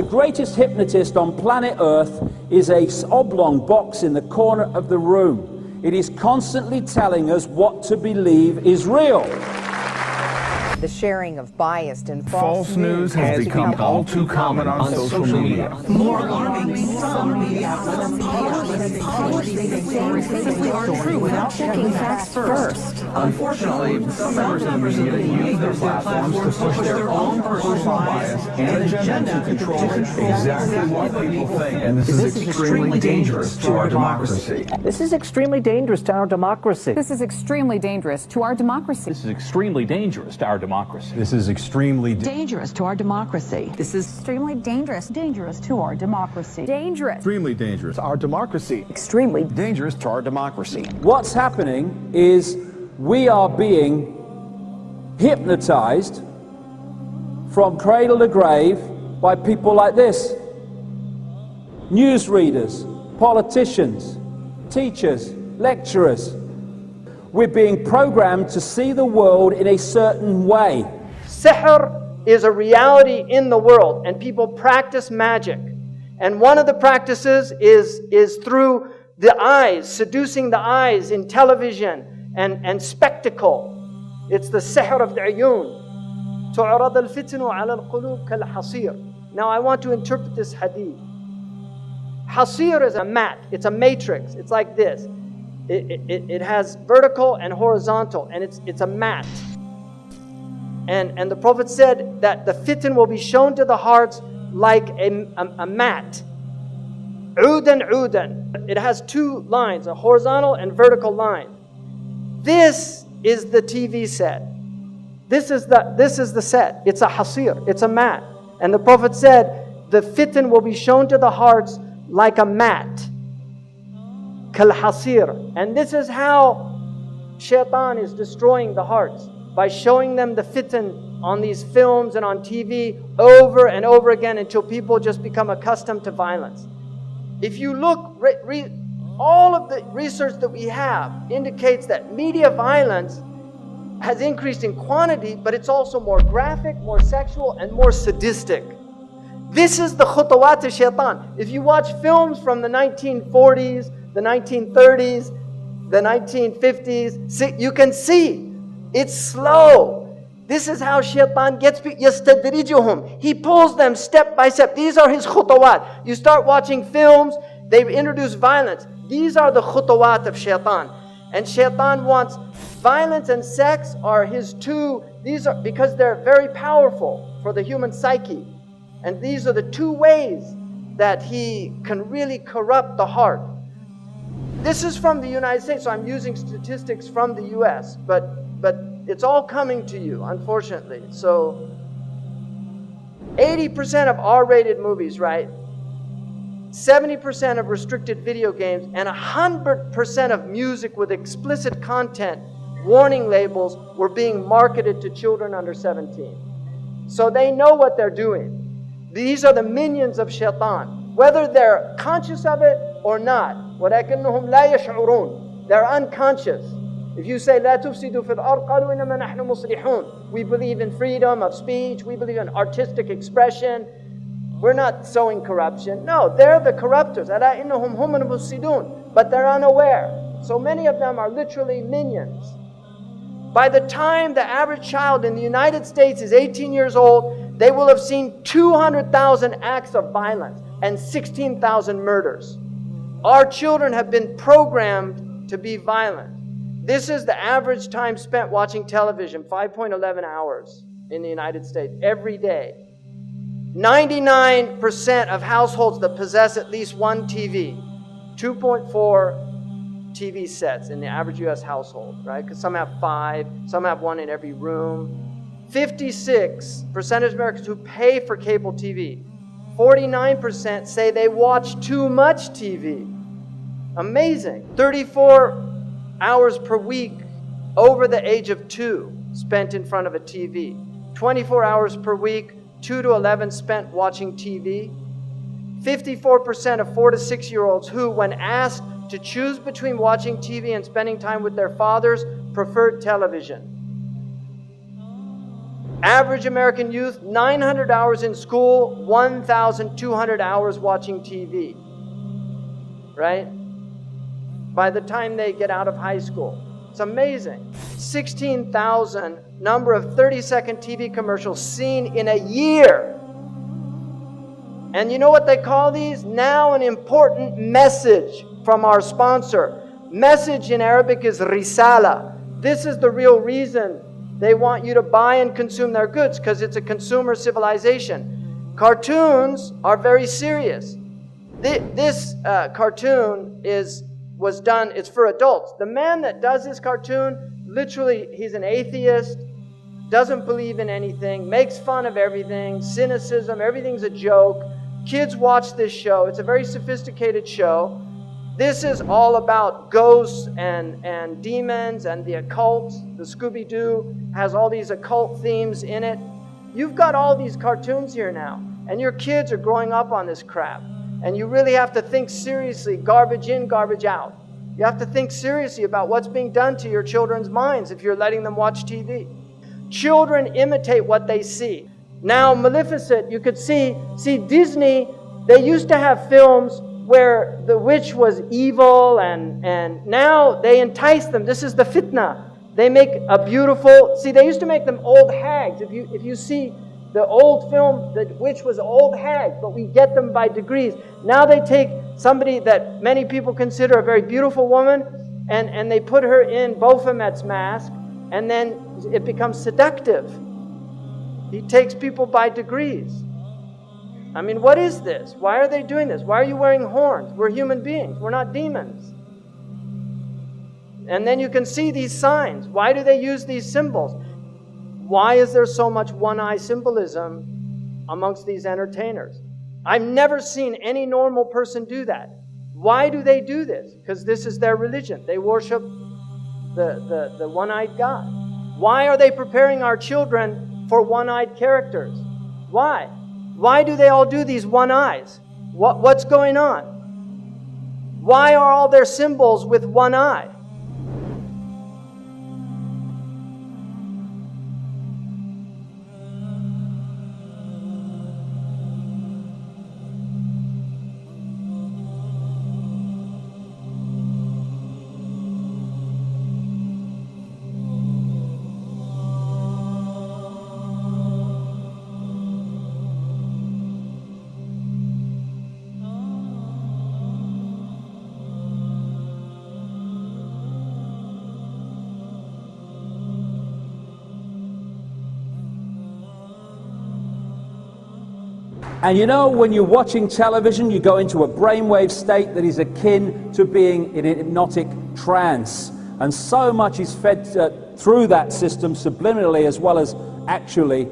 The greatest hypnotist on planet Earth is a oblong box in the corner of the room. It is constantly telling us what to believe is real. The sharing of biased and false news has become all too common on social media. More alarming, some media outlets publishing things simply aren't true without checking facts first. Unfortunately, some members of the media use their platforms to push their own personal bias and agenda to control exactly what people think. And this is extremely dangerous to our democracy. This is extremely dangerous to our democracy. This is extremely dangerous to our democracy. This is extremely dangerous to our democracy. This is extremely dangerous to our democracy. This is extremely dangerous to our democracy. Dangerous. extremely dangerous to our democracy. Extremely Dangerous to our democracy. What's happening is we are being hypnotized from cradle to grave by people like this. Newsreaders, politicians, teachers, lecturers. We're being programmed to see the world in a certain way. Sihr is a reality in the world, and people practice magic. And one of the practices is through the eyes, seducing the eyes in television and spectacle. It's the sihr of the ayun. تُعْرَضَ الْفِتْنُ عَلَى الْقُلُوبِ كَالْحَصِيرِ. Now I want to interpret this hadith. Hasir is a mat. It's a matrix. It's like this. It has vertical and horizontal, and it's a mat. And the Prophet said that the fitan will be shown to the hearts like a mat. Udan. It has two lines, a horizontal and vertical line. This is the TV set. This is the set. It's a hasir. It's a mat. And the Prophet said the fitan will be shown to the hearts like a mat. Kal-hasir. And this is how shaitan is destroying the hearts, by showing them the fitan on these films and on TV over and over again until people just become accustomed to violence. If you look, all of the research that we have indicates that media violence has increased in quantity, but it's also more graphic, more sexual, and more sadistic. This is the khutawat of shaitan. If you watch films from the 1940s, the 1930s, the 1950s, you can see it's slow. This is how shaitan gets people. يَسْتَدْرِجُهُمْ. He pulls them step by step. These are his khutawat. You start watching films, they introduce violence. These are the khutawat of shaitan. And shaitan wants violence and sex are his two, these are because they're very powerful for the human psyche. And these are the two ways that he can really corrupt the heart. This is from the United States, so I'm using statistics from the US, but it's all coming to you, unfortunately. So 80% of R-rated movies, right? 70% of restricted video games, and 100% of music with explicit content, warning labels, were being marketed to children under 17. So they know what they're doing. These are the minions of shaitan, whether they're conscious of it or not. وَلَكِنَّهُمْ لَا يَشْعُرُونَ. They're unconscious. If you say, لَا تُفْسِدُوا فِي الْأَرْضِ قَالُوا إِنَّمَا نَحْنُ مُصْلِحُونَ. We believe in freedom of speech. We believe in artistic expression. We're not sowing corruption. No, they're the corruptors. أَلَا إِنَّهُمْ هُمُ الْمُفْسِدُونَ. But they're unaware. So many of them are literally minions. By the time the average child in the United States is 18 years old, they will have seen 200,000 acts of violence and 16,000 murders. Our children have been programmed to be violent. This is the average time spent watching television, 5.11 hours in the United States every day. 99% of households that possess at least one TV, 2.4 TV sets in the average US household, right? Because some have 5, some have 1 in every room. 56% of Americans who pay for cable TV, 49% say they watch too much TV. Amazing. 34 hours per week over the age of 2 spent in front of a TV. 24 hours per week, 2 to 11 spent watching TV. 54% of 4 to 6-year-olds who, when asked to choose between watching TV and spending time with their fathers, preferred television. Average American youth, 900 hours in school, 1,200 hours watching TV. Right? By the time they get out of high school. It's amazing. 16,000 number of 30-second TV commercials seen in a year. And you know what they call these? Now an important message from our sponsor. Message in Arabic is risala. This is the real reason they want you to buy and consume their goods, because it's a consumer civilization. Cartoons are very serious. This cartoon was done, it's for adults. The man that does this cartoon, literally, he's an atheist, doesn't believe in anything, makes fun of everything, cynicism, everything's a joke. Kids watch this show. It's a very sophisticated show. This is all about ghosts and demons and the occult. The Scooby-Doo has all these occult themes in it. You've got all these cartoons here now, and your kids are growing up on this crap. And you really have to think seriously, garbage in, garbage out. You have to think seriously about what's being done to your children's minds if you're letting them watch TV. Children imitate what they see. Now, Maleficent, you could see Disney, they used to have films where the witch was evil, and now they entice them. This is the fitna. They make a beautiful, they used to make them old hags. If you see the old film, the witch was old hag, but we get them by degrees. Now they take somebody that many people consider a very beautiful woman, and they put her in Baphomet's mask, and then it becomes seductive. He takes people by degrees. I mean, what is this? Why are they doing this? Why are you wearing horns? We're human beings. We're not demons. And then you can see these signs. Why do they use these symbols? Why is there so much one-eye symbolism amongst these entertainers? I've never seen any normal person do that. Why do they do this? Because this is their religion. They worship the one-eyed God. Why are they preparing our children for one-eyed characters? Why? Why do they all do these one eyes? What's going on? Why are all their symbols with one eye? And you know, when you're watching television, you go into a brainwave state that is akin to being in a hypnotic trance. And so much is fed through that system subliminally as well as actually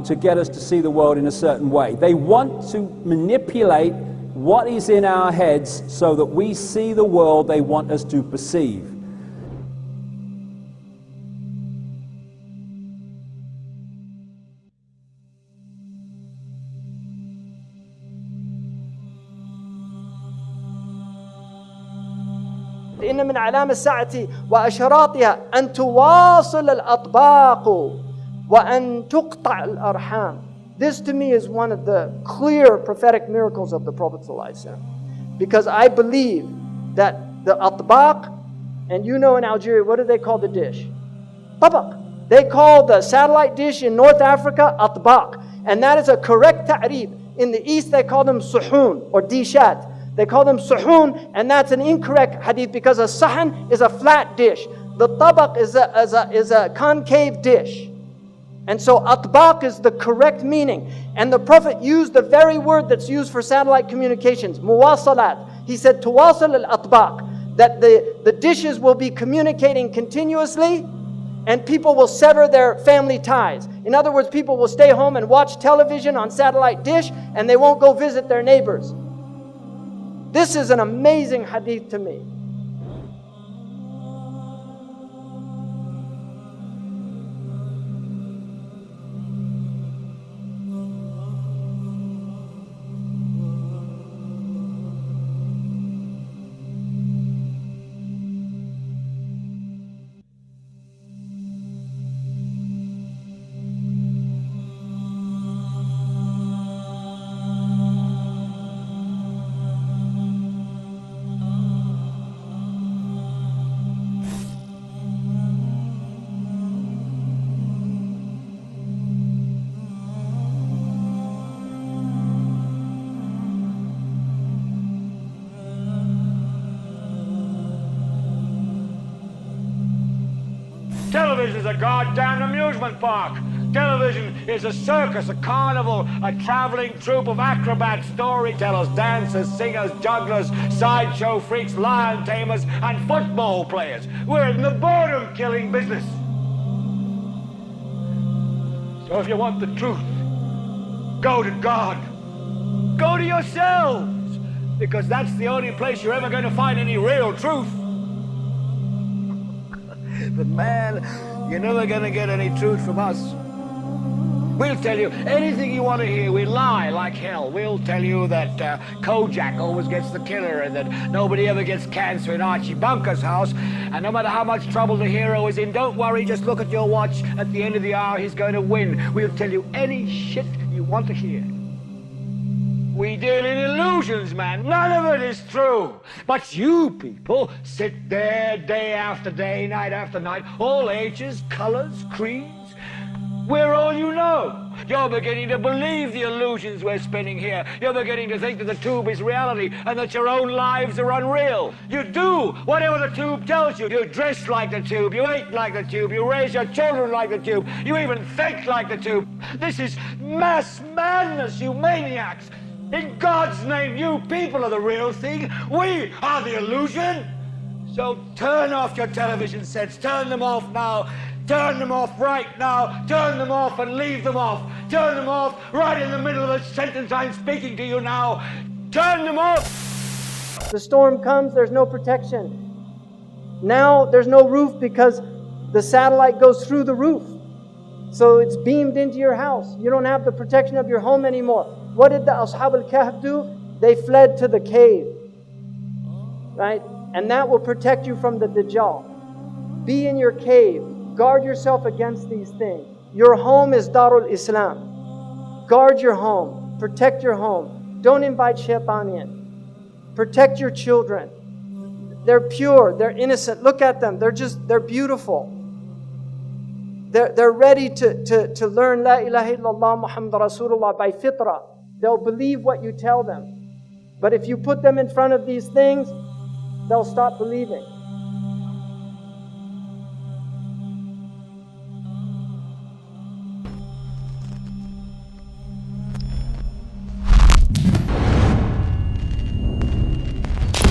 to get us to see the world in a certain way. They want to manipulate what is in our heads so that we see the world they want us to perceive. إن من علامة الساعة وأشراطها أن تواصل الأطباق وأن تقطع الأرحام. This to me is one of the clear prophetic miracles of the Prophet ﷺ. Because I believe that the atbaq, and you know in Algeria, what do they call the dish? Tabaq. They call the satellite dish in North Africa atbaq. And that is a correct ta'rif. In the East they call them suhoon or dishat. They call them suhoon, and that's an incorrect hadith because a sahan is a flat dish. The tabaq is a concave dish. And so atbaq is the correct meaning. And the Prophet used the very word that's used for satellite communications, muwasalat. He said, tuwasal al-atbaq, that the dishes will be communicating continuously and people will sever their family ties. In other words, people will stay home and watch television on satellite dish and they won't go visit their neighbors. This is an amazing hadith to me. Television is a goddamn amusement park. Television is a circus, a carnival, a traveling troupe of acrobats, storytellers, dancers, singers, jugglers, sideshow freaks, lion tamers, and football players. We're in the boredom-killing business. So if you want the truth, go to God. Go to yourselves, because that's the only place you're ever going to find any real truth. But man, you're never going to get any truth from us. We'll tell you anything you want to hear. We lie like hell. We'll tell you that Kojak always gets the killer and that nobody ever gets cancer in Archie Bunker's house. And no matter how much trouble the hero is in, don't worry, just look at your watch. At the end of the hour, he's going to win. We'll tell you any shit you want to hear. We deal in illusions, man. None of it is true. But you people sit there day after day, night after night, all ages, colors, creeds. We're all you know. You're beginning to believe the illusions we're spinning here. You're beginning to think that the tube is reality and that your own lives are unreal. You do whatever the tube tells you. You dress like the tube. You eat like the tube. You raise your children like the tube. You even think like the tube. This is mass madness, you maniacs. In God's name, you people are the real thing. We are the illusion. So turn off your television sets. Turn them off now. Turn them off right now. Turn them off and leave them off. Turn them off right in the middle of the sentence I'm speaking to you now. Turn them off. The storm comes, there's no protection. Now there's no roof because the satellite goes through the roof. So it's beamed into your house. You don't have the protection of your home anymore. What did the Ashab al-Kahf do? They fled to the cave. Right? And that will protect you from the Dajjal. Be in your cave. Guard yourself against these things. Your home is Darul Islam. Guard your home. Protect your home. Don't invite shaitan in. Protect your children. They're pure. They're innocent. Look at them. They're beautiful. They're ready to learn La ilaha illallah Muhammad Rasulullah by fitrah. They'll believe what you tell them. But if you put them in front of these things, they'll stop believing.